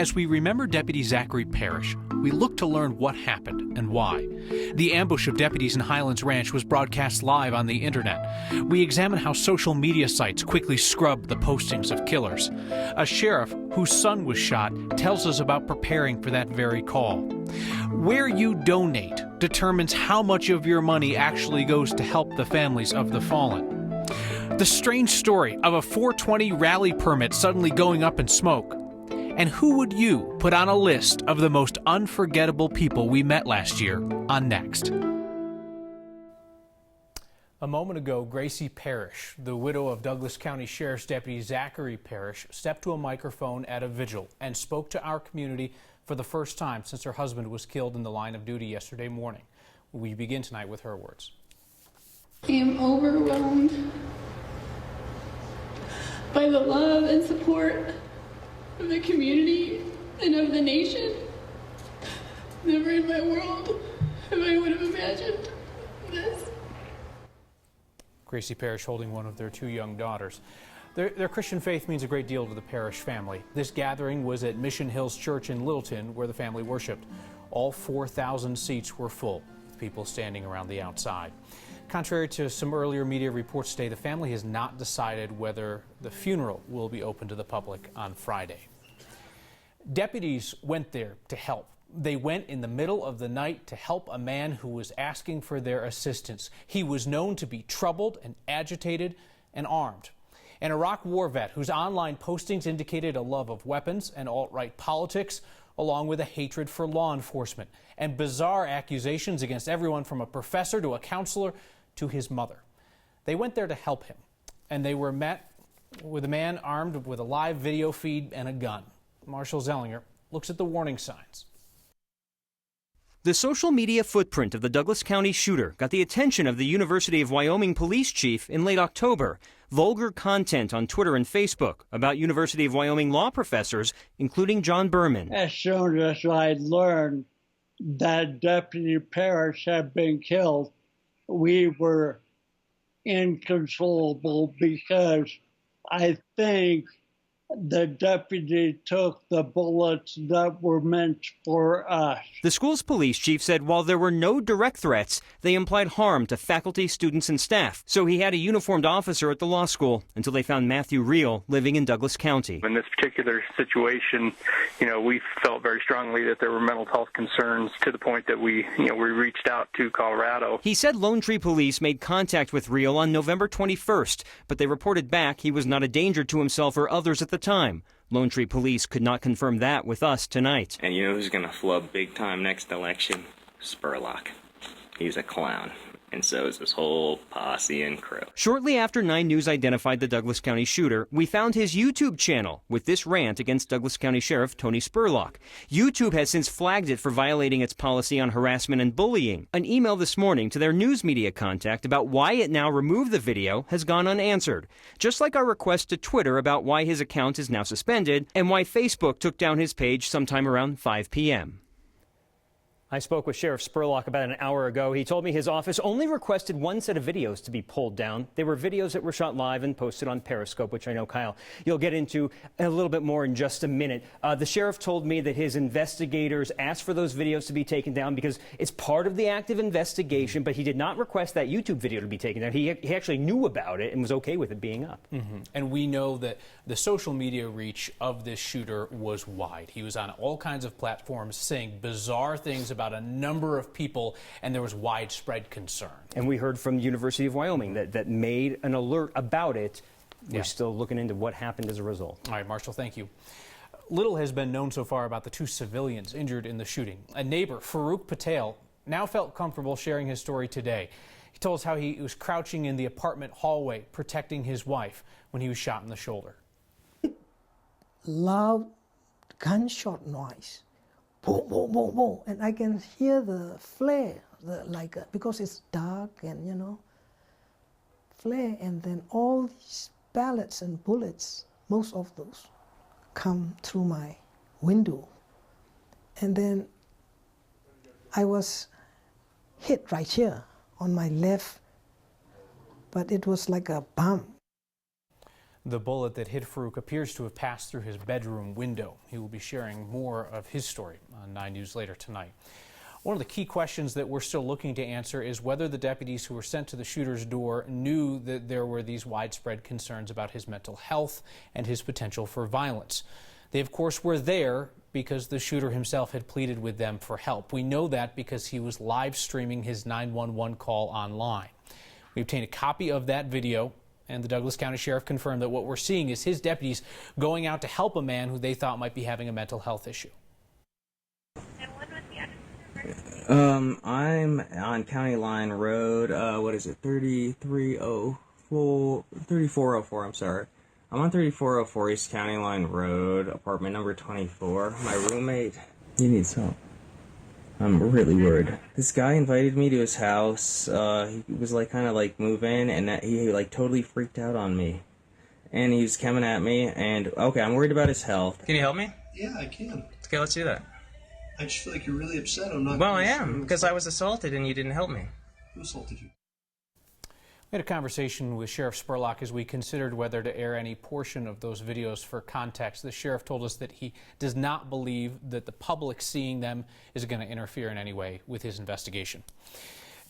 As we remember Deputy Zackari Parrish, we look to learn what happened and why. The ambush of deputies in Highlands Ranch was broadcast live on the internet. We examine how social media sites quickly scrubbed the postings of killers. A sheriff whose son was shot tells us about preparing for that very call. Where you donate determines how much of your money actually goes to help the families of the fallen. The strange story of a 420 rally permit suddenly going up in smoke. And who would you put on a list of the most unforgettable people we met last year on Next? A moment ago, Gracie Parrish, the widow of Douglas County Sheriff's Deputy Zackari Parrish, stepped to a microphone at a vigil and spoke to our community for the first time since her husband was killed in the line of duty yesterday morning. We begin tonight with her words. I am overwhelmed by the love and support of the community and of the nation. Never in my world have I would have imagined this. Gracie Parrish holding one of their two young daughters. Their Christian faith means a great deal to the Parrish family. This gathering was at Mission Hills Church in Littleton, where the family worshiped. All 4,000 seats were full, with people standing around the outside. Contrary to some earlier media reports today, the family has not decided whether the funeral will be open to the public on Friday. Deputies went there to help. They went in the middle of the night to help a man who was asking for their assistance. He was known to be troubled and agitated and armed. An Iraq war vet whose online postings indicated a love of weapons and alt-right politics, along with a hatred for law enforcement and bizarre accusations against everyone from a professor to a counselor to his mother. They went there to help him, and they were met with a man armed with a live video feed and a gun. Marshall Zellinger looks at the warning signs. The social media footprint of the Douglas County shooter got the attention of the University of Wyoming police chief in late October. Vulgar content on Twitter and Facebook about University of Wyoming law professors, including John BURMAN. As soon as I learned that Deputy Parrish had been killed, we were inconsolable because I think the deputy took the bullets that were meant for us. The school's police chief said while there were no direct threats, they implied harm to faculty, students, and staff. So he had a uniformed officer at the law school until they found Matthew Riehl living in Douglas County. In this particular situation, we felt very strongly that there were mental health concerns to the point that we reached out to Colorado. He said Lone Tree Police made contact with Riehl on November 21st, but they reported back he was not a danger to himself or others at the time. Lone Tree Police could not confirm that with us tonight. And you know who's going to flub big time next election? Spurlock. He's a clown. And so is this whole posse and crew. Shortly after 9 News identified the Douglas County shooter, we found his YouTube channel with this rant against Douglas County Sheriff Tony Spurlock. YouTube has since flagged it for violating its policy on harassment and bullying. An email this morning to their news media contact about why it now removed the video has gone unanswered. Just like our request to Twitter about why his account is now suspended and why Facebook took down his page sometime around 5 p.m. I spoke with Sheriff Spurlock about an hour ago. He told me his office only requested one set of videos to be pulled down. They were videos that were shot live and posted on Periscope, which I know, Kyle, you'll get into a little bit more in just a minute. The sheriff told me that his investigators asked for those videos to be taken down because it's part of the active investigation, but he did not request that YouTube video to be taken down. He actually knew about it and was okay with it being up. And we know that the social media reach of this shooter was wide. He was on all kinds of platforms saying bizarre things about a number of people, and there was widespread concern. And we heard from the University of Wyoming that made an alert about it. We're still looking into what happened as a result. All right, Marshall, thank you. Little has been known so far about the 2 civilians injured in the shooting. A neighbor, FAROOK PATAIL, now felt comfortable sharing his story today. He told us how he was crouching in the apartment hallway protecting his wife when he was shot in the shoulder. Loud gunshot noise. Boom, boom, boom, boom. And I can hear the flare, because it's dark and, flare. And then all these pellets and bullets, most of those, come through my window. And then I was hit right here on my left, but it was like a bump. The bullet that hit FAROOK appears to have passed through his bedroom window. He will be sharing more of his story on 9 News later tonight. One of the key questions that we're still looking to answer is whether the deputies who were sent to the shooter's door knew that there were these widespread concerns about his mental health and his potential for violence. They, of course, were there because the shooter himself had pleaded with them for help. We know that because he was live streaming his 911 call online. We obtained a copy of that video, and the Douglas County Sheriff confirmed that what we're seeing is his deputies going out to help a man who they thought might be having a mental health issue. I'm on County Line Road, what is it, 3404, I'm sorry. I'm on 3404 East County Line Road, apartment number 24. My roommate, he needs help. I'm really worried. This guy invited me to his house, he was like kind of like moving, and he like totally freaked out on me. And he was coming at me, and okay, I'm worried about his health. Can you help me? Yeah, I can. Okay, let's do that. I just feel like you're really upset. I'm not. Well, I am, because I was assaulted and you didn't help me. Who assaulted you? We had a conversation with Sheriff Spurlock as we considered whether to air any portion of those videos for context. The sheriff told us that he does not believe that the public seeing them is going to interfere in any way with his investigation.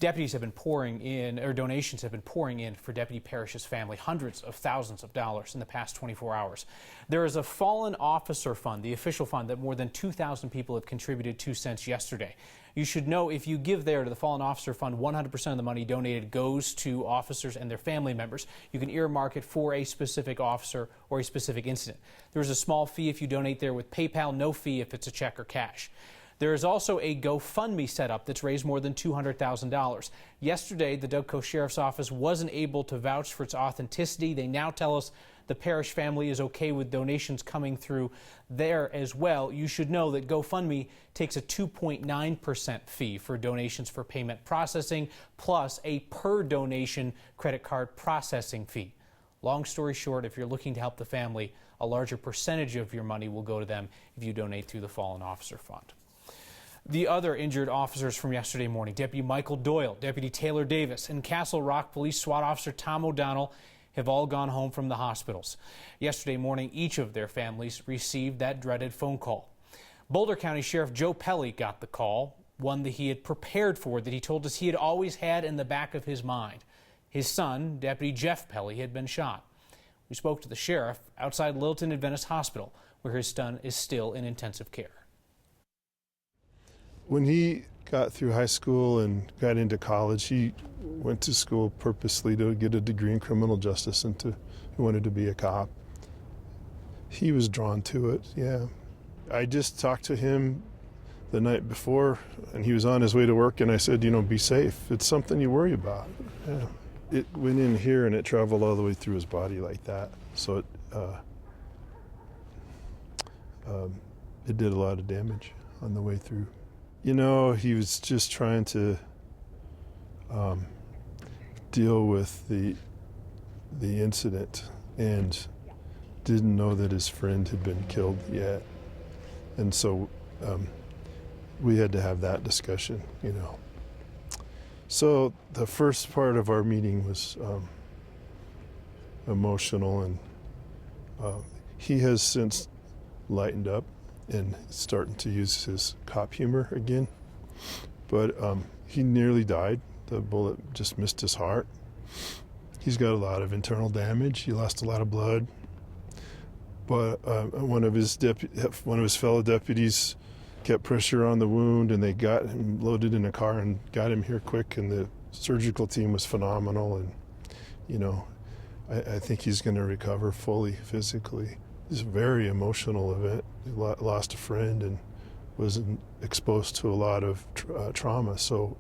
Deputies have been pouring in, or donations have been pouring in for Deputy Parrish's family, hundreds of thousands of dollars in the past 24 hours. There is a fallen officer fund, the official fund that more than 2,000 people have contributed to since yesterday. You should know if you give there to the fallen officer fund, 100% of the money donated goes to officers and their family members. You can earmark it for a specific officer or a specific incident. There's a small fee if you donate there with PayPal, no fee if it's a check or cash. There is also a GoFundMe set up that's raised more than $200,000. Yesterday, the Douglas Sheriff's Office wasn't able to vouch for its authenticity. They now tell us the Parrish family is okay with donations coming through there as well. You should know that GoFundMe takes a 2.9% fee for donations for payment processing, plus a per donation credit card processing fee. Long story short, if you're looking to help the family, a larger percentage of your money will go to them if you donate through the Fallen Officer Fund. The other injured officers from yesterday morning, Deputy Michael Doyle, Deputy Taylor Davis, and Castle Rock Police SWAT Officer Tom O'Donnell have all gone home from the hospitals. Yesterday morning, each of their families received that dreaded phone call. Boulder County Sheriff Joe Pelle got the call, one that he had prepared for, that he told us he had always had in the back of his mind. His son, Deputy Jeff Pelle, had been shot. We spoke to the sheriff outside Littleton Adventist Hospital, where his son is still in intensive care. When he got through high school and got into college, he went to school purposely to get a degree in criminal justice and he wanted to be a cop. He was drawn to it, yeah. I just talked to him the night before, and he was on his way to work, and I said, you know, be safe. It's something you worry about. Yeah. It went in here, and it traveled all the way through his body like that. So it did a lot of damage on the way through. You know, he was just trying to deal with the incident and didn't know that his friend had been killed yet. And so we had to have that discussion, you know. So the first part of our meeting was emotional, and he has since lightened up and starting to use his cop humor again. But he nearly died. The bullet just missed his heart. He's got a lot of internal damage. He lost a lot of blood. But one of his fellow deputies kept pressure on the wound, and they got him loaded in a car and got him here quick, and the surgical team was phenomenal. And, you know, I think he's going to recover fully physically. It's a very emotional event. He lost a friend and was exposed to a lot of trauma, so,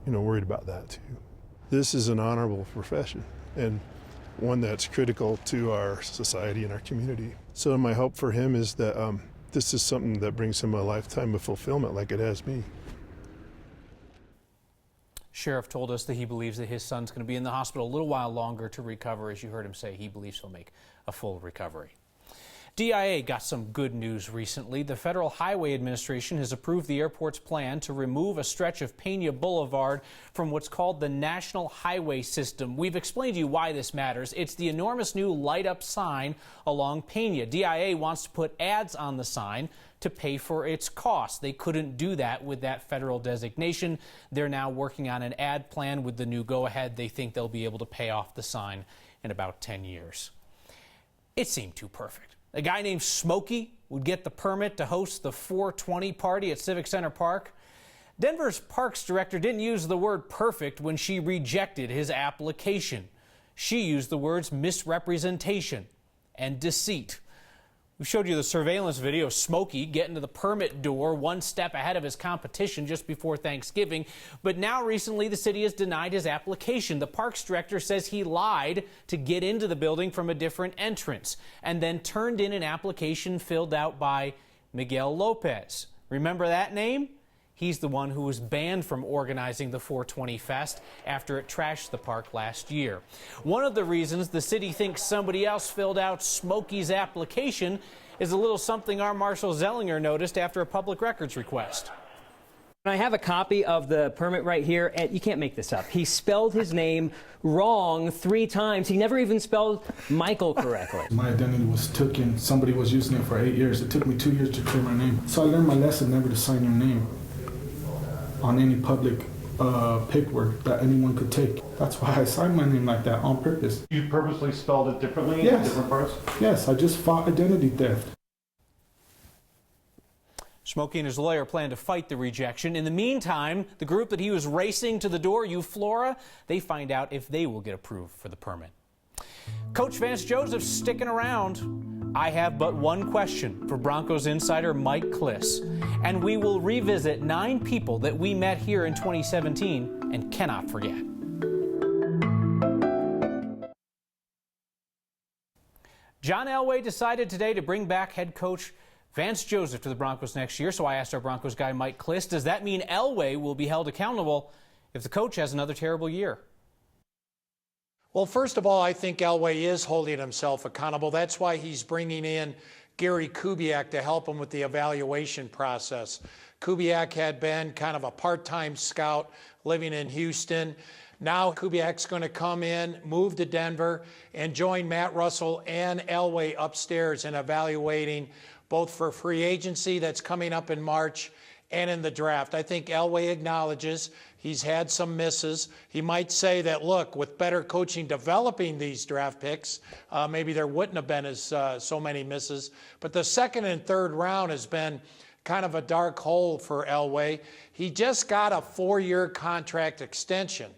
you know, worried about that too. This is an honorable profession and one that's critical to our society and our community. So my hope for him is that this is something that brings him a lifetime of fulfillment like it has me. Sheriff told us that he believes that his son's going to be in the hospital a little while longer to recover. As you heard him say, he believes he'll make a full recovery. DIA got some good news recently. The Federal Highway Administration has approved the airport's plan to remove a stretch of Pena Boulevard from what's called the National Highway System. We've explained to you why this matters. It's the enormous new light-up sign along Pena. DIA wants to put ads on the sign to pay for its costs. They couldn't do that with that federal designation. They're now working on an ad plan with the new go-ahead. They think they'll be able to pay off the sign in about 10 years. It seemed too perfect. A guy named Smokey would get the permit to host the 420 party at Civic Center Park. Denver's parks director didn't use the word perfect when she rejected his application. She used the words misrepresentation and deceit. We showed you the surveillance video of Smokey getting to the permit door one step ahead of his competition just before Thanksgiving. But now recently the city has denied his application. The parks director says he lied to get into the building from a different entrance and then turned in an application filled out by Miguel Lopez. Remember that name? He's the one who was banned from organizing the 420 Fest after it trashed the park last year. One of the reasons the city thinks somebody else filled out Smokey's application is a little something our Marshall Zellinger noticed after a public records request. I have a copy of the permit right here, and you can't make this up. He spelled his name wrong 3 times. He never even spelled Michael correctly. My identity was taken. Somebody was using it for 8 years. It took me 2 years to clear my name. So I learned my lesson never to sign your name on any public paperwork that anyone could take. That's why I signed my name like that on purpose. You purposely spelled it differently Yes. in different parts? Yes, I just fought identity theft. Smokey and his lawyer plan to fight the rejection. In the meantime, the group that he was racing to the door, Euflora, they find out if they will get approved for the permit. Coach Vance Joseph's sticking around. I have but one question for Broncos insider Mike Kliss, and we will revisit 9 people that we met here in 2017 and cannot forget. John Elway decided today to bring back head coach Vance Joseph to the Broncos next year, so I asked our Broncos guy Mike Kliss, does that mean Elway will be held accountable if the coach has another terrible year? Well, first of all, I think Elway is holding himself accountable. That's why he's bringing in Gary Kubiak to help him with the evaluation process. Kubiak had been kind of a part-time scout living in Houston. Now Kubiak's going to come in, move to Denver, and join Matt Russell and Elway upstairs in evaluating both for free agency that's coming up in March and in the draft. I think Elway acknowledges he's had some misses. He might say that, look, with better coaching developing these draft picks, maybe there wouldn't have been as so many misses. But the second and third round has been kind of a dark hole for Elway. He just got a 4-year contract extension.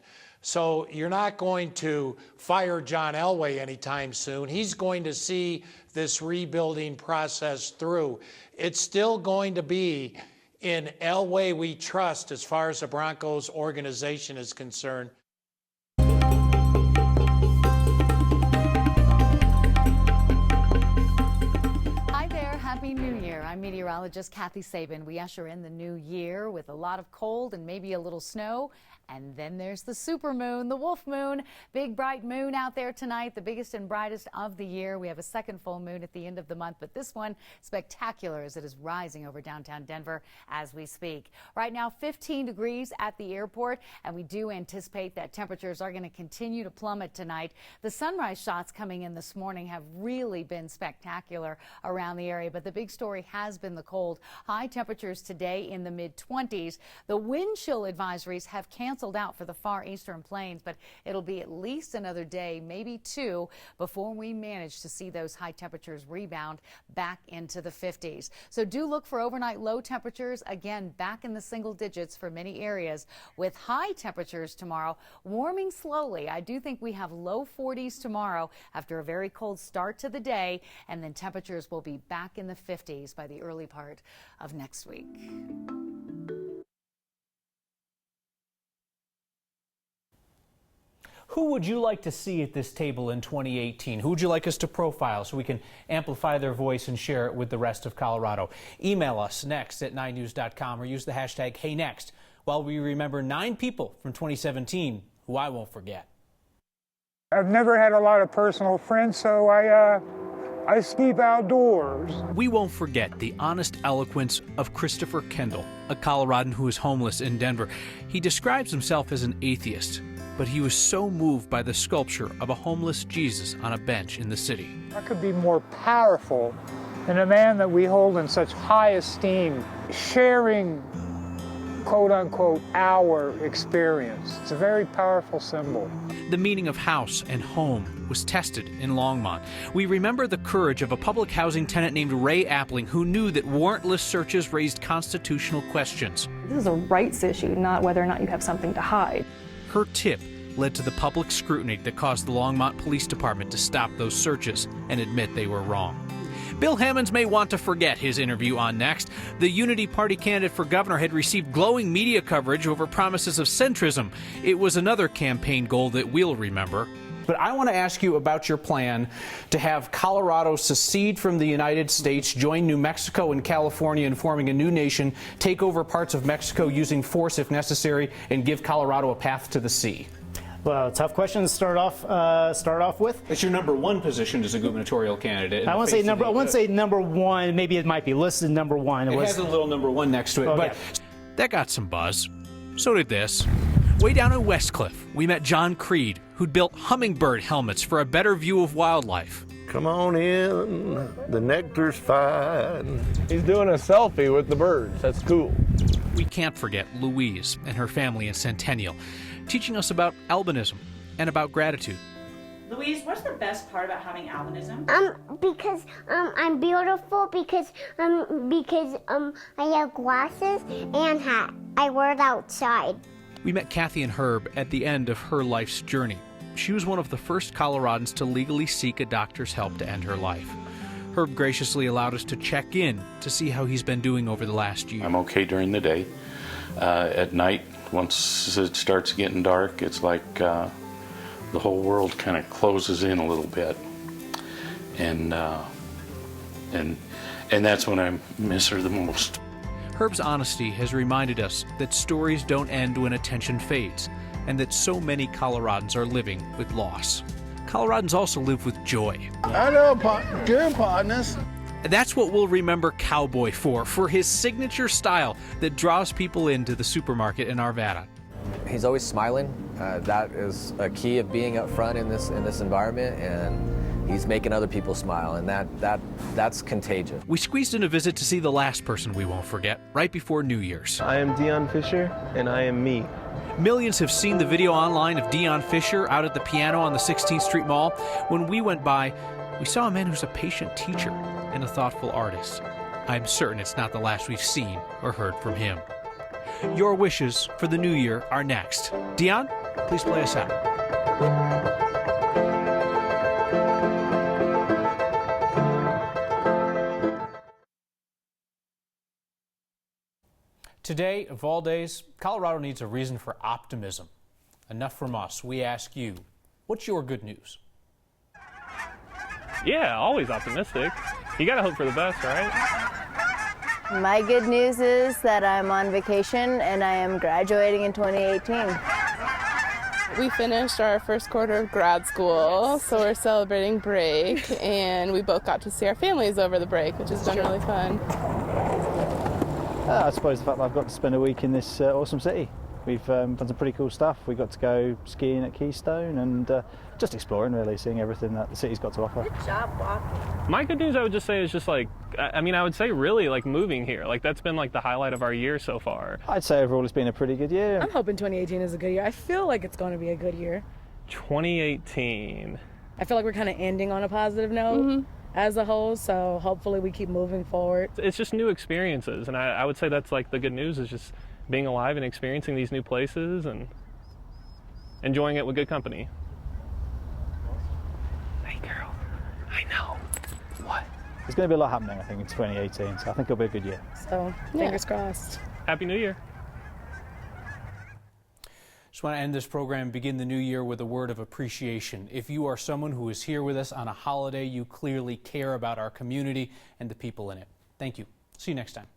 So you're not going to fire John Elway anytime soon. He's going to see this rebuilding process through. It's still going to be in Elway we trust as far as the Broncos organization is concerned. Hi there, Happy New Year. I'm meteorologist Kathy Sabin. We usher in the new year with a lot of cold and maybe a little snow. And then there's the supermoon, the wolf moon, big bright moon out there tonight, the biggest and brightest of the year. We have a second full moon at the end of the month, but this one spectacular as it is rising over downtown Denver as we speak. Right now, 15 degrees at the airport, and we do anticipate that temperatures are going to continue to plummet tonight. The sunrise shots coming in this morning have really been spectacular around the area, but the big story has been the cold. High temperatures today in the mid-20s. The wind chill advisories have canceled out for the far eastern plains, but it'll be at least another day, maybe 2, before we manage to see those high temperatures rebound back into the 50s. So do look for overnight low temperatures, again, back in the single digits for many areas, with high temperatures tomorrow warming slowly. I do think we have low 40s tomorrow after a very cold start to the day, and then temperatures will be back in the 50s by the early part of next week. Who would you like to see at this table in 2018? Who would you like us to profile so we can amplify their voice and share it with the rest of Colorado? Email us next@9news.com or use the hashtag HeyNext while we remember 9 people from 2017 who I won't forget. I've never had a lot of personal friends, so I I sleep outdoors. We won't forget the honest eloquence of Christopher Kendall, a Coloradan who is homeless in Denver. He describes himself as an atheist, but he was so moved by the sculpture of a homeless Jesus on a bench in the city. What could be more powerful than a man that we hold in such high esteem, sharing, quote unquote, our experience? It's a very powerful symbol. The meaning of house and home was tested in Longmont. We remember the courage of a public housing tenant named Ray Appling, who knew that warrantless searches raised constitutional questions. This is a rights issue, not whether or not you have something to hide. Her tip led to the public scrutiny that caused the Longmont Police Department to stop those searches and admit they were wrong. Bill Hammonds may want to forget his interview on Next. The Unity Party candidate for governor had received glowing media coverage over promises of centrism. It was another campaign goal that we'll remember. But I want to ask you about your plan to have Colorado secede from the United States, join New Mexico and California in forming a new nation, take over parts of Mexico using force if necessary, and give Colorado a path to the sea. Well, tough question to start off with. It's your number one position as a gubernatorial candidate. I wouldn't say number one. Maybe it might be listed number one. It has a little number one next to it, okay. But that got some buzz. So did this. Way down in Westcliff, we met John Creed, who'd built hummingbird helmets for a better view of wildlife. Come on in, the nectar's fine. He's doing a selfie with the birds. That's cool. We can't forget Louise and her family in Centennial, teaching us about albinism and about gratitude. Louise, what's the best part about having albinism? Because I'm beautiful, because I have glasses and hat. I wear it outside. We met Kathy and Herb at the end of her life's journey. She was one of the first Coloradans to legally seek a doctor's help to end her life. Herb graciously allowed us to check in to see how he's been doing over the last year. I'm okay during the day. At night, once it starts getting dark, it's like the whole world kind of closes in a little bit, and that's when I miss her the most. Herb's honesty has reminded us that stories don't end when attention fades, and that so many Coloradans are living with loss. Coloradans also live with joy. Hello, good partners. And that's what we'll remember Cowboy for his signature style that draws people into the supermarket in Arvada. He's always smiling. That is a key of being up front in this environment, and he's making other people smile, and that's contagious. We squeezed in a visit to see the last person we won't forget, right before New Year's. I am Dion Fisher, and I am me. Millions have seen the video online of Dion Fisher out at the piano on the 16th Street Mall. When we went by, we saw a man who's a patient teacher and a thoughtful artist. I'm certain it's not the last we've seen or heard from him. Your wishes for the new year are next. Dion, please play us out. Today, of all days, Colorado needs a reason for optimism. Enough from us. We ask you, what's your good news? Yeah, always optimistic. You gotta hope for the best, right? My good news is that I'm on vacation and I am graduating in 2018. We finished our first quarter of grad school, so we're celebrating break, and we both got to see our families over the break, which has been really fun. I suppose the fact that I've got to spend a week in this awesome city. We've done some pretty cool stuff. We got to go skiing at Keystone and just exploring, really, seeing everything that the city's got to offer. Good job walking. My good news, I would just say, is just like, I mean, I would say really like moving here. Like that's been like the highlight of our year so far. I'd say overall it's been a pretty good year. I'm hoping 2018 is a good year. I feel like it's going to be a good year. 2018. I feel like we're kind of ending on a positive note. As a whole, so hopefully we keep moving forward. It's just new experiences, and I would say that's like the good news is just being alive and experiencing these new places and enjoying it with good company. Hey girl, I know. What? There's going to be a lot happening, I think, in 2018, so I think it'll be a good year. So, fingers crossed. Happy New Year. Just want to end this program and begin the new year with a word of appreciation. If you are someone who is here with us on a holiday, you clearly care about our community and the people in it. Thank you. See you next time.